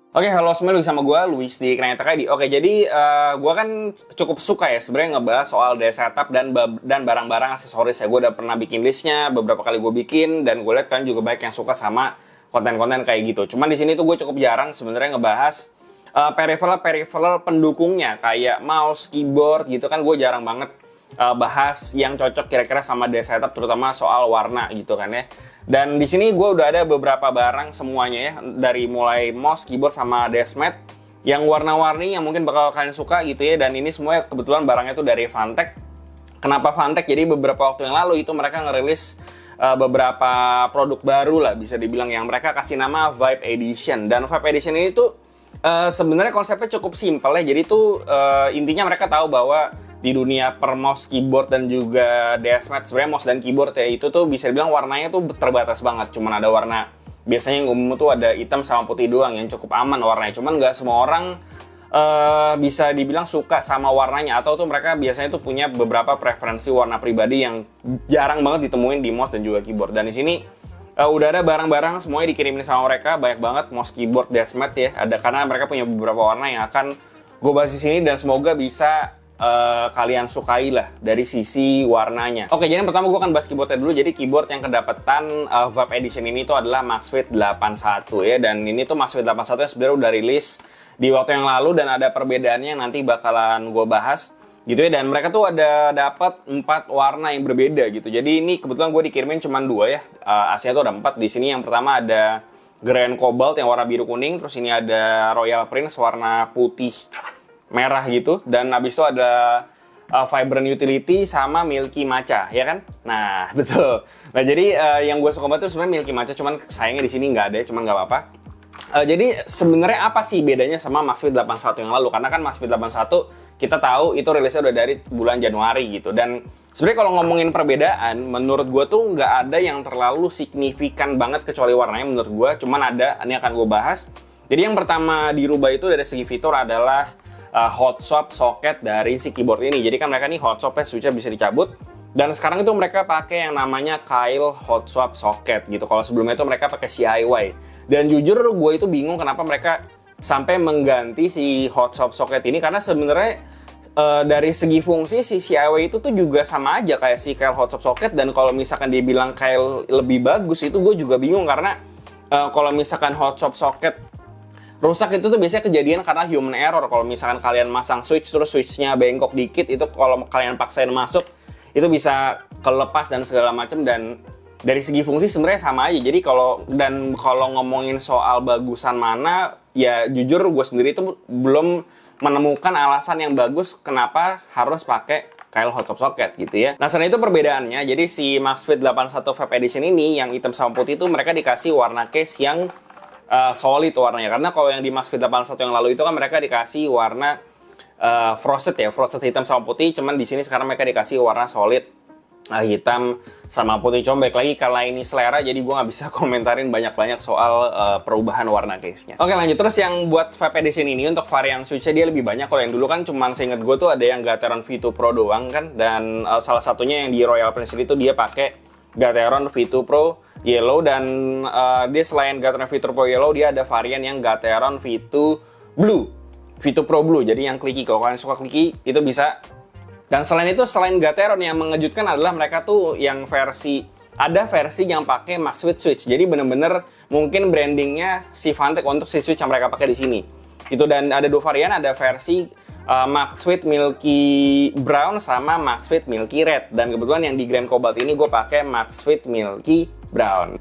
Oke, halo semuanya, sama gue Luis di Kenanya Tech ID. Oke, jadi gue kan cukup suka ya sebenarnya ngebahas soal desk setup dan barang-barang aksesoris ya. Gue udah pernah bikin listnya, beberapa kali gue bikin, dan gue lihat kan juga banyak yang suka sama konten-konten kayak gitu. Cuman di sini tuh gue cukup jarang sebenarnya ngebahas peripheral pendukungnya kayak mouse, keyboard gitu kan. Gue jarang banget bahas yang cocok kira-kira sama desk setup, terutama soal warna gitu kan ya. Dan di sini gue udah ada beberapa barang semuanya ya, dari mulai mouse, keyboard, sama desk mat yang warna-warni yang mungkin bakal kalian suka gitu ya. Dan ini semuanya kebetulan barangnya tuh dari Fantech. Kenapa Fantech? Jadi beberapa waktu yang lalu itu mereka ngerilis beberapa produk baru lah, bisa dibilang, yang mereka kasih nama Vibe Edition. Dan Vibe Edition ini tuh sebenarnya konsepnya cukup simpel ya. Jadi tuh intinya mereka tahu bahwa di dunia per mouse, keyboard, dan juga deskmat, sebenarnya mouse dan keyboard ya, itu tuh bisa dibilang warnanya tuh terbatas banget. Cuman ada warna, biasanya yang umum tuh ada hitam sama putih doang yang cukup aman warnanya. Cuman nggak semua orang bisa dibilang suka sama warnanya, atau tuh mereka biasanya tuh punya beberapa preferensi warna pribadi yang jarang banget ditemuin di mouse dan juga keyboard. Dan di sini udah ada barang-barang semuanya dikirimin sama mereka, banyak banget mouse, keyboard, deskmat ya. Ada karena mereka punya beberapa warna yang akan gue bahas di sini dan semoga bisa kalian sukai lah dari sisi warnanya. Oke, jadi yang pertama gue akan bahas keyboardnya dulu. Jadi keyboard yang kedapetan Vibe Edition ini tuh adalah Maxfit 81 ya. Dan ini tuh Maxfit 81 yang sebenarnya udah rilis di waktu yang lalu dan ada perbedaannya yang nanti bakalan gue bahas gitu ya. Dan mereka tuh ada dapat 4 warna yang berbeda gitu. Jadi ini kebetulan gue dikirimin cuma 2 ya. Aslinya tuh ada 4. Di sini yang pertama ada Grand Cobalt yang warna biru kuning, terus ini ada Royal Prince warna putih merah gitu, dan abis itu ada Vibrant Utility sama Milky Matcha, ya kan? Nah, betul. Nah, jadi yang gue suka banget tuh sebenarnya Milky Matcha, cuman sayangnya di sini nggak ada, cuman nggak apa-apa. Jadi sebenarnya apa sih bedanya sama Maxfit 81 yang lalu? Karena kan Maxfit 81 kita tahu itu rilisnya udah dari bulan Januari gitu. Dan sebenarnya kalau ngomongin perbedaan, menurut gue tuh nggak ada yang terlalu signifikan banget kecuali warnanya menurut gue. Cuman ada, ini akan gue bahas. Jadi yang pertama dirubah itu dari segi fitur adalah hot swap socket dari si keyboard ini. Jadi kan mereka nih hot swap ya, switch-nya bisa dicabut. Dan sekarang itu mereka pakai yang namanya Kyle hot swap socket gitu. Kalau sebelumnya itu mereka pakai CIY. Dan jujur gue itu bingung kenapa mereka sampai mengganti si hot swap socket ini, karena sebenarnya dari segi fungsi si CIY itu tuh juga sama aja kayak si Kyle hot swap socket. Dan kalau misalkan dia bilang Kyle lebih bagus, itu gue juga bingung karena kalau misalkan hot swap socket rusak itu tuh biasanya kejadian karena human error. Kalau misalkan kalian masang switch terus switchnya bengkok dikit, itu kalau kalian paksain masuk itu bisa kelepas dan segala macam. Dan dari segi fungsi sebenarnya sama aja. Jadi kalau ngomongin soal bagusan mana, ya jujur gue sendiri itu belum menemukan alasan yang bagus kenapa harus pakai Kyle hot swap socket gitu ya. Nah, selain itu perbedaannya, jadi si Maxfit 81 Vibe Edition ini yang hitam sama putih itu mereka dikasih warna case yang solid warnanya. Karena kalau yang di Maxfit 81 yang lalu itu kan mereka dikasih warna frosted ya, frosted hitam sama putih. Cuman di sini sekarang mereka dikasih warna solid hitam sama putih. Cuma baik lagi karena ini selera, jadi gue nggak bisa komentarin banyak-banyak soal perubahan warna case-nya. Oke, lanjut. Terus yang buat Vibe Edition ini untuk varian switch-nya dia lebih banyak. Kalau yang dulu kan cuman seinget gue tuh ada yang Gateron V2 Pro doang kan. Dan salah satunya yang di Royal Prince itu dia pakai Gateron V2 Pro Yellow. Dan dia selain Gateron V2 Pro Yellow, dia ada varian yang Gateron V2 Blue, V2 Pro Blue. Jadi yang clicky, kalau kalian suka clicky itu bisa. Dan selain itu, selain Gateron, yang mengejutkan adalah mereka tuh yang ada versi yang pakai Maxfit Switch. Jadi bener-bener mungkin brandingnya si Fantech untuk si Switch yang mereka pakai di sini. Itu. Dan ada 2 varian, ada versi Maxfit Milky Brown sama Maxfit Milky Red. Dan kebetulan yang di Grand Cobalt ini gue pakai Maxfit Milky Brown.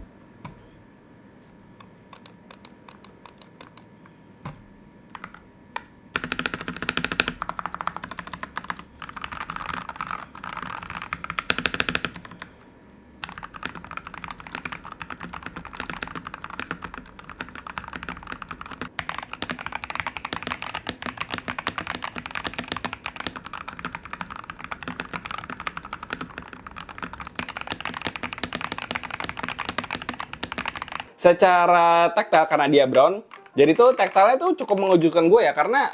Secara taktil karena dia brown, jadi tuh taktilnya tuh cukup mengejutkan gue ya, karena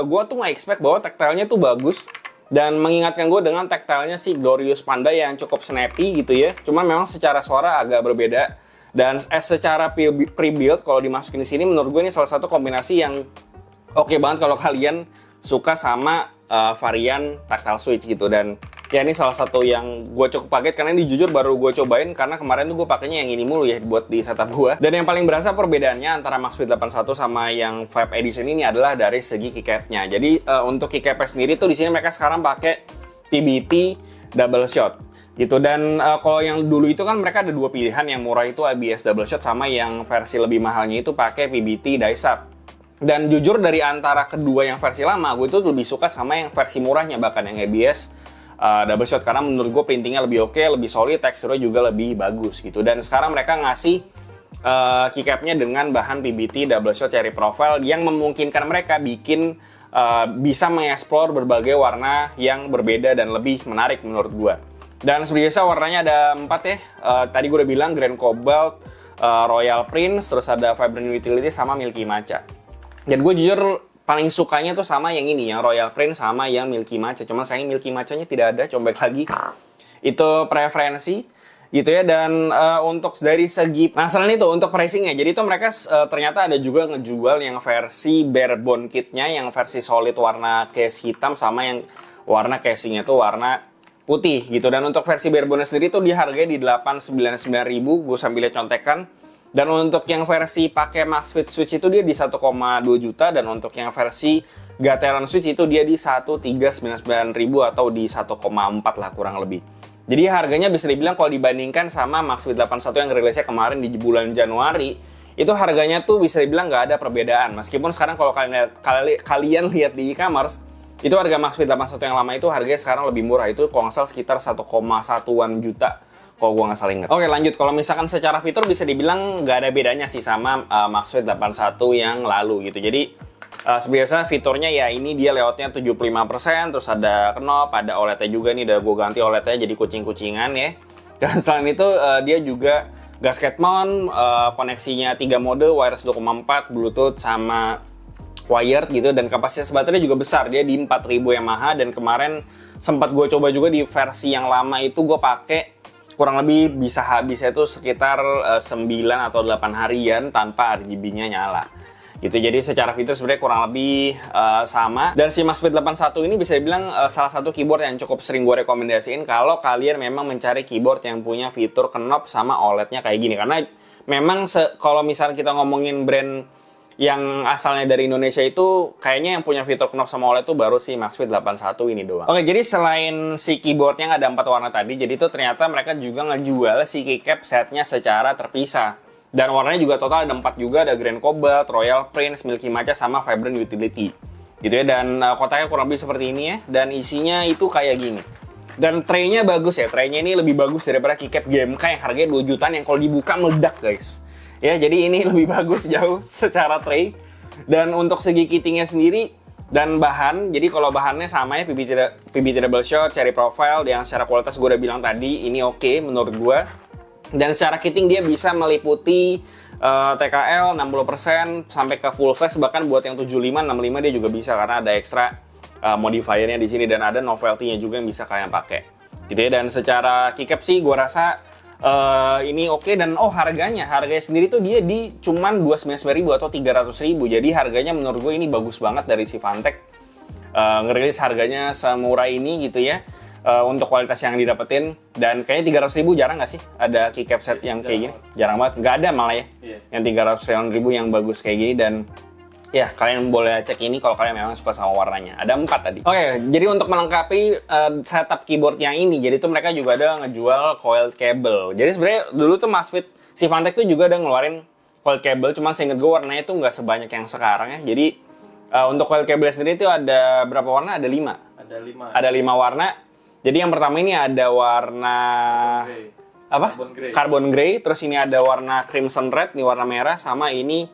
gue tuh nggak expect bahwa taktilnya tuh bagus dan mengingatkan gue dengan taktilnya si Glorious Panda yang cukup snappy gitu ya. Cuma memang secara suara agak berbeda Dan secara pre-build kalau dimasukin di sini menurut gue ini salah satu kombinasi yang oke banget kalau kalian suka sama varian tactile switch gitu. Dan ya ini salah satu yang gue cukup kaget karena ini jujur baru gue cobain karena kemarin tuh gue pakainya yang ini mulu ya buat di setup gue. Dan yang paling berasa perbedaannya antara Maxfit 81 sama yang Vibe Edition ini adalah dari segi keycapnya. Jadi untuk keycapnya sendiri tuh di sini mereka sekarang pakai PBT double shot gitu. Dan kalau yang dulu itu kan mereka ada dua pilihan, yang murah itu ABS double shot sama yang versi lebih mahalnya itu pakai PBT dice-up. Dan jujur dari antara kedua yang versi lama, gue itu lebih suka sama yang versi murahnya, bahkan yang ABS double shot, karena menurut gue printingnya lebih oke, lebih solid, teksturnya juga lebih bagus gitu. Dan sekarang mereka ngasih keycapnya dengan bahan PBT double shot cherry profile yang memungkinkan mereka bikin bisa mengeksplor berbagai warna yang berbeda dan lebih menarik menurut gue. Dan seperti biasa warnanya ada 4 ya. Tadi gue udah bilang Grand Cobalt, Royal Prince, terus ada Vibrant Utility sama Milky Matcha. Dan gue jujur paling sukanya tuh sama yang ini, yang Royal Prince sama yang Milky Matcha. Cuma sayang Milky Matcha-nya tidak ada, combek lagi. Itu preferensi gitu ya. Dan untuk dari segi, nah selain itu untuk pricingnya, jadi itu mereka ternyata ada juga ngejual yang versi barebone kitnya, yang versi solid warna case hitam sama yang warna casingnya tuh warna putih gitu. Dan untuk versi barebone sendiri tuh dihargai di 899.000, gue sambil lihat contekan. Dan untuk yang versi pakai Maxfit Switch itu dia di 1,2 juta, dan untuk yang versi Gateron Switch itu dia di 1.399.000 atau di 1,4 lah kurang lebih. Jadi harganya bisa dibilang kalau dibandingkan sama Maxfit 81 yang rilisnya kemarin di bulan Januari, itu harganya tuh bisa dibilang nggak ada perbedaan. Meskipun sekarang kalau kalian lihat di e-commerce, itu harga Maxfit 81 yang lama itu harganya sekarang lebih murah. Itu kalau nggak salah sekitar 1,1-an juta. Kalau gue nggak salah ingat. Oke lanjut, kalau misalkan secara fitur bisa dibilang nggak ada bedanya sih sama Maxfit 81 yang lalu gitu. Jadi sebiasa fiturnya ya ini dia layoutnya 75%, terus ada knob, ada OLED-nya juga nih, udah gue ganti OLED-nya jadi kucing-kucingan ya. Dan selain itu dia juga gasket mount, koneksinya 3 mode, wireless 2,4, Bluetooth sama wired gitu, dan kapasitas baterainya juga besar, dia di 4000 mAh. Dan kemarin sempat gue coba juga di versi yang lama itu gue pakai, kurang lebih bisa habisnya itu sekitar 9 atau 8 harian tanpa RGB-nya nyala gitu. Jadi secara fitur sebenarnya kurang lebih sama. Dan si Maxfit 81 ini bisa dibilang salah satu keyboard yang cukup sering gue rekomendasiin kalau kalian memang mencari keyboard yang punya fitur knob sama OLED-nya kayak gini. Karena memang kalau misalnya kita ngomongin brand yang asalnya dari Indonesia itu kayaknya yang punya fitur knob sama OLED itu baru si Maxfit 81 ini doang. Oke, jadi selain si keyboardnya yang ada 4 warna tadi, jadi itu ternyata mereka juga ngejual si keycap setnya secara terpisah. Dan warnanya juga total ada 4 juga, ada Grand Cobalt, Royal Prince, Milky Matcha, sama Vibrant Utility gitu ya. Dan kotaknya kurang lebih seperti ini ya, dan isinya itu kayak gini. Dan tray-nya bagus ya, tray-nya ini lebih bagus daripada keycap GMK yang harganya 2 jutaan yang kalau dibuka meledak guys. Ya, jadi ini lebih bagus jauh secara tray. Dan untuk segi kittingnya sendiri dan bahan, jadi kalau bahannya sama ya, PBT double shot, cherry profile, yang secara kualitas gue udah bilang tadi, ini oke menurut gue. Dan secara kitting dia bisa meliputi TKL 60% sampai ke full size, bahkan buat yang 75, 65 dia juga bisa karena ada ekstra modifiernya di sini, dan ada novelty-nya juga yang bisa kalian pakai. Gitu ya. Dan secara keycap sih gue rasa ini oke. Dan harganya sendiri tuh dia di cuman 299.000 atau 300.000. Jadi harganya menurut gue ini bagus banget dari si Fantech ngerilis harganya semurah ini gitu ya, untuk kualitas yang didapetin. Dan kayaknya 300.000 jarang nggak sih ada keycap set yang kayak gini? Jarang banget, nggak ada malah ya yang 300.000 yang bagus kayak gini. Dan ya, kalian boleh cek ini kalau kalian memang suka sama warnanya. Ada 4 tadi. Oke, jadi untuk melengkapi setup keyboard yang ini, jadi tuh mereka juga ada ngejual coiled cable. Jadi sebenarnya dulu tuh Maxfit, si Fantech tuh juga ada ngeluarin coiled cable, cuman seinget gue warnanya tuh nggak sebanyak yang sekarang ya. Jadi untuk coiled cable sendiri tuh ada berapa warna? Ada 5. Ada 5 warna. Jadi yang pertama ini ada warna Carbon gray. Terus ini ada warna crimson red, ini warna merah, sama ini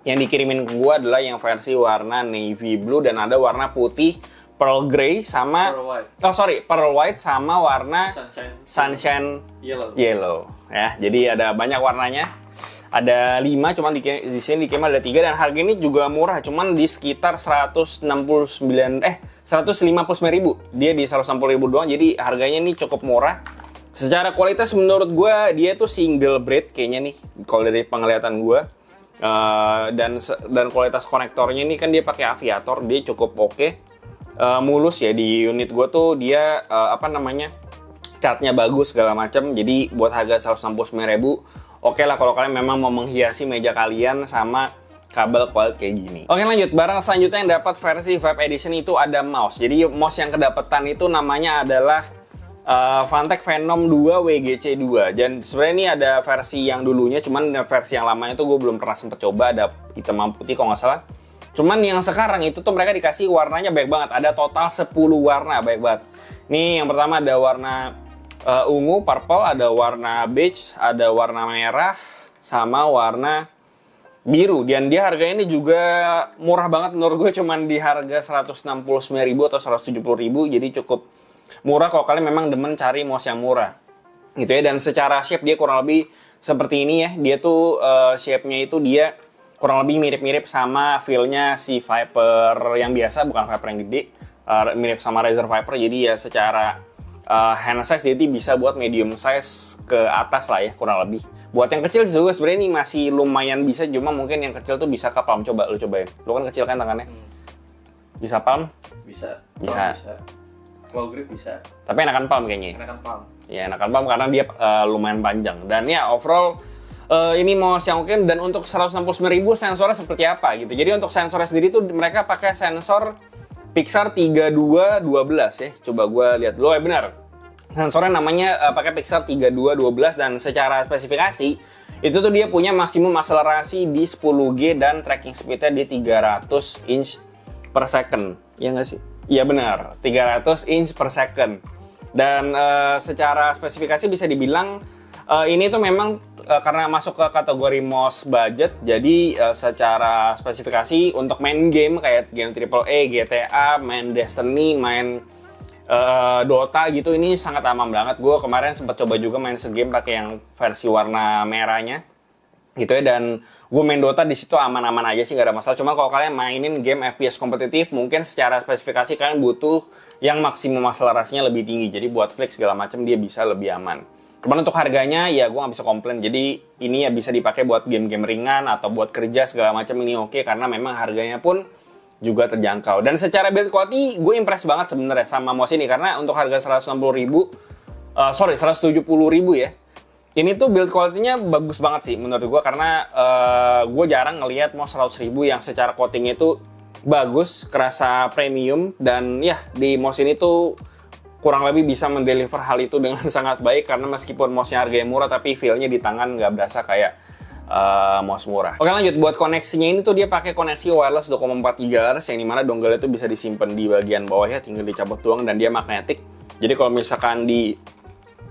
yang dikirimin ke gua adalah yang versi warna navy blue, dan ada warna putih, pearl gray, sama pearl white sama warna sunshine yellow ya. Jadi ada banyak warnanya, ada 5, cuman di sini dikirim ada 3. Dan harga ini juga murah, cuman di sekitar 159.000. Dia di 160.000 doang, jadi harganya ini cukup murah Secara kualitas menurut gue dia tuh single blade kayaknya nih kalau dari penglihatan gue. Dan kualitas konektornya ini kan dia pakai Aviator, dia cukup oke. Mulus ya, di unit gue tuh dia catnya bagus segala macam. Jadi buat harga 169.000 oke lah kalau kalian memang mau menghiasi meja kalian sama kabel quad kayak gini. Oke, lanjut. Barang selanjutnya yang dapat versi Vibe Edition itu ada mouse. Jadi mouse yang kedapetan itu namanya adalah Fantech Venom 2 WGC 2. Dan sebenarnya ini ada versi yang dulunya, cuman versi yang lamanya itu gue belum pernah sempet coba, ada hitam putih kalau nggak salah. Cuman yang sekarang itu tuh mereka dikasih warnanya baik banget. Ada total 10 warna, baik banget. Nih yang pertama ada warna ungu, purple, ada warna beige, ada warna merah, sama warna biru. Dan dia harganya ini juga murah banget menurut gue, cuman di harga 169.000 atau 170.000, jadi cukup murah kalau kalian memang demen cari mouse yang murah gitu ya. Dan secara shape dia kurang lebih seperti ini ya. Dia tuh shape-nya itu dia kurang lebih mirip-mirip sama feel-nya si Viper yang biasa, bukan Viper yang gede. Mirip sama Razer Viper, jadi ya secara hand size dia bisa buat medium size ke atas lah ya kurang lebih. Buat yang kecil juga sebenarnya ini masih lumayan bisa, cuma mungkin yang kecil tuh bisa ke palm. Coba lu cobain, lu kan kecil kan tangannya. Bisa palm? Bisa. Bisa. Claw grip bisa. Tapi enakan palm kayaknya. Enakan palm. Ya enakan palm karena dia lumayan panjang. Dan ya overall ini mouse yang oke. Dan untuk 169.000 sensornya seperti apa gitu. Jadi untuk sensornya sendiri tuh mereka pakai sensor Pixar 3212 ya. Coba gue lihat dulu. Benar. Sensornya namanya pakai Pixar 3212, dan secara spesifikasi itu tuh dia punya maksimum akselerasi di 10G dan tracking speednya di 300 inch per second. Ya nggak sih? Iya benar, 300 inch per second. Dan secara spesifikasi bisa dibilang ini tuh memang karena masuk ke kategori mouse budget, jadi secara spesifikasi untuk main game kayak game AAA, GTA, main Destiny, main Dota gitu, ini sangat aman banget. Gue kemarin sempat coba juga main segame pakai yang versi warna merahnya gitu ya, dan gue main Dota di situ aman-aman aja sih, gak ada masalah. Cuma kalau kalian mainin game FPS kompetitif, mungkin secara spesifikasi kalian butuh yang maksimum akselerasinya lebih tinggi. Jadi buat flick segala macam dia bisa lebih aman. Cuman untuk harganya ya gue nggak bisa komplain. Jadi ini ya bisa dipakai buat game-game ringan atau buat kerja segala macam, ini oke karena memang harganya pun juga terjangkau. Dan secara build quality gue impress banget sebenarnya sama mouse ini, karena untuk harga 170.000 ya. Ini tuh build quality-nya bagus banget sih menurut gue, karena gue jarang ngelihat mouse 100.000 yang secara coating itu bagus, kerasa premium, dan ya di mouse ini tuh kurang lebih bisa mendeliver hal itu dengan sangat baik, karena meskipun mouse-nya harganya murah tapi feel-nya di tangan nggak berasa kayak mouse murah. Oke lanjut, buat koneksinya ini tuh dia pakai koneksi wireless 2,4 GHz yang dimana dongle itu bisa disimpan di bagian bawah ya, tinggal dicabut doang, dan dia magnetik. Jadi kalau misalkan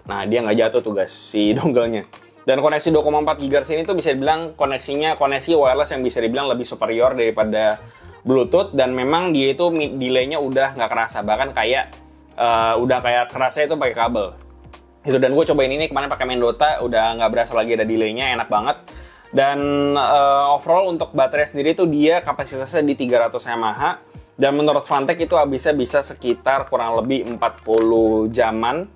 nah dia nggak jatuh tuh guys si dongle-nya. Dan koneksi 2,4 GHz ini tuh bisa dibilang koneksi wireless yang bisa dibilang lebih superior daripada Bluetooth, dan memang dia itu delay-nya udah nggak kerasa, bahkan kayak udah kayak kerasa itu pakai kabel. Itu, dan gue cobain ini kemarin pakai main Dota, udah nggak berasa lagi ada delay-nya, enak banget. Dan overall untuk baterai sendiri tuh dia kapasitasnya di 300 mAh, dan menurut Fantech itu bisa sekitar kurang lebih 40 jaman,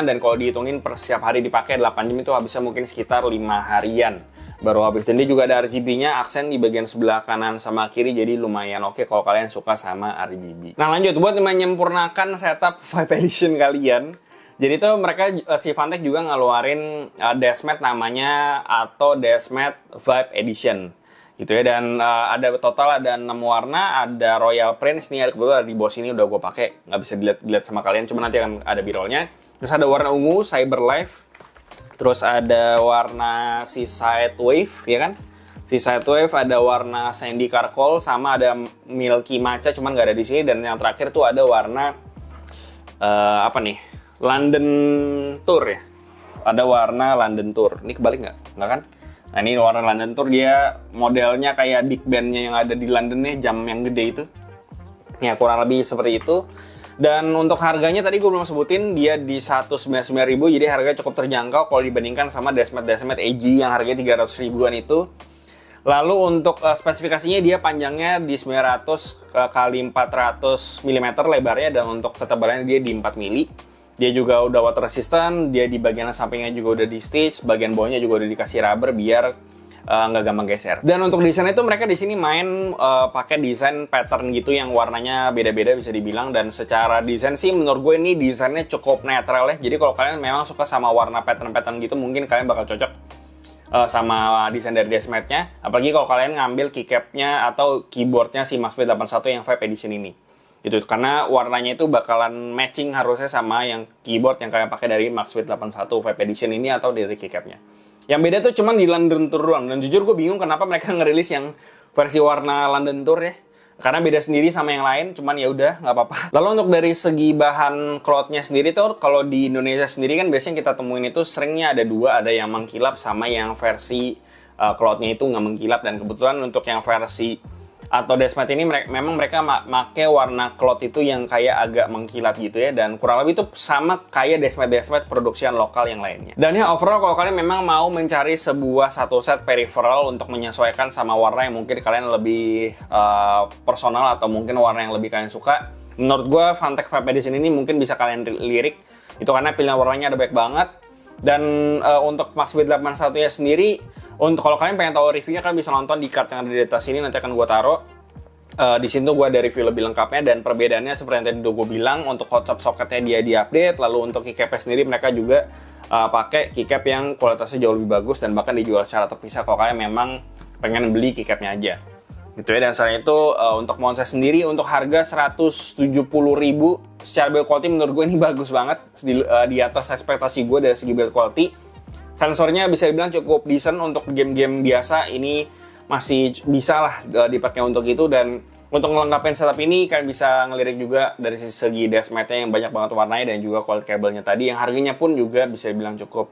dan kalau dihitungin per setiap hari dipakai 8 jam itu habisnya mungkin sekitar 5 harian baru habis. Dan dia juga ada RGB-nya, aksen di bagian sebelah kanan sama kiri, jadi lumayan oke kalau kalian suka sama RGB. Nah lanjut, buat menyempurnakan setup Vibe Edition kalian, jadi tuh mereka si Fantech juga ngeluarin dashmat namanya, atau dashmat Vibe Edition gitu ya. Dan ada 6 warna, ada Royal Prince nih, ada kebetulan di bawah sini udah gue pakai, nggak bisa dilihat sama kalian, cuma nanti akan ada birolnya. Terus ada warna ungu Cyber Life, terus ada warna Seaside Wave ya kan, Seaside Wave, ada warna Sandy Charcoal, sama ada Milky Matcha, cuman nggak ada di sini. Dan yang terakhir tuh ada warna London Tour ya, ada warna London Tour. Ini kebalik nggak kan? Nah ini warna London Tour, dia modelnya kayak Big Band-nya yang ada di London nih, jam yang gede itu. Ya kurang lebih seperti itu. Dan untuk harganya tadi gue belum sebutin, dia di 199.000, jadi harganya cukup terjangkau kalau dibandingkan sama dashmat AG yang harganya 300 ribuan itu. Lalu untuk spesifikasinya dia panjangnya di 900 x 400 mm lebarnya, dan untuk ketebalannya dia di 4 mm. Dia juga udah water resistant, dia di bagian sampingnya juga udah di stitch, bagian bawahnya juga udah dikasih rubber biar nggak gampang geser. Dan untuk desain itu mereka di sini main pakai desain pattern gitu yang warnanya beda-beda bisa dibilang, dan secara desain sih menurut gue ini desainnya cukup netral ya. Jadi kalau kalian memang suka sama warna pattern-pattern gitu mungkin kalian bakal cocok sama desain dari Desmet-nya. Apalagi kalau kalian ngambil keycap-nya atau keyboard-nya si Maxwell 81 yang Vibe Edition ini. Gitu, karena warnanya itu bakalan matching harusnya sama yang keyboard yang kalian pakai dari Maxwell 81 Vibe Edition ini atau dari keycapnya. Yang beda tuh cuman di London Tour doang, dan jujur gue bingung kenapa mereka ngerilis yang versi warna London Tour ya, karena beda sendiri sama yang lain, cuman ya udah nggak apa-apa. Lalu untuk dari segi bahan cloth-nya sendiri tuh, kalau di Indonesia sendiri kan biasanya kita temuin itu seringnya ada dua, ada yang mengkilap sama yang versi cloth-nya itu nggak mengkilap, dan kebetulan untuk yang versi atau Desmet ini memang mereka make warna cloth itu yang kayak agak mengkilat gitu ya, dan kurang lebih itu sama kayak Desmet produksian lokal yang lainnya. Dan ya overall kalau kalian memang mau mencari sebuah satu set peripheral untuk menyesuaikan sama warna yang mungkin kalian lebih personal atau mungkin warna yang lebih kalian suka, menurut gue Phanteks Vibe Edition ini mungkin bisa kalian lirik itu karena pilihan warnanya ada banyak banget. Dan untuk Maxwell 81 nya sendiri, untuk kalau kalian pengen tahu reviewnya kan bisa nonton di card yang ada di atas sini, nanti akan gue taruh. Di sini tuh gue ada review lebih lengkapnya, dan perbedaannya seperti yang tadi udah gue bilang, untuk hot tub socketnya dia di-update, lalu untuk keycapnya sendiri mereka juga pakai keycap yang kualitasnya jauh lebih bagus dan bahkan dijual secara terpisah kalau kalian memang pengen beli keycapnya aja. Gitu ya. Dan selain itu untuk mount sendiri untuk harga 170.000 secara build quality menurut gue ini bagus banget, di atas ekspektasi gue dari segi build quality. Sensornya bisa dibilang cukup decent untuk game-game biasa, ini masih bisa lah dipakai untuk itu. Dan untuk melengkapi setup ini kalian bisa ngelirik juga dari segi Desmet-nya yang banyak banget warnanya, dan juga coil kabelnya tadi yang harganya pun juga bisa dibilang cukup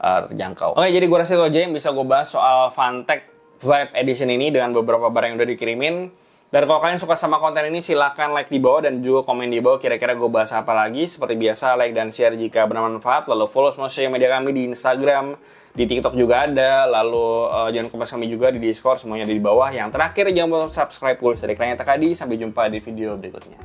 terjangkau. Oke, jadi gue rasa itu aja yang bisa gue bahas soal Phanteks Vibe Edition ini dengan beberapa barang yang udah dikirimin. Dan kalau kalian suka sama konten ini, silahkan like di bawah dan juga komen di bawah kira-kira gue bahas apa lagi. Seperti biasa, like dan share jika bermanfaat. Lalu follow semua sosial media kami di Instagram, di TikTok juga ada. Lalu jangan lupa kami juga di Discord, semuanya ada di bawah. Yang terakhir, jangan lupa subscribe Pulsa dari Klien Takadi. Sampai jumpa di video berikutnya.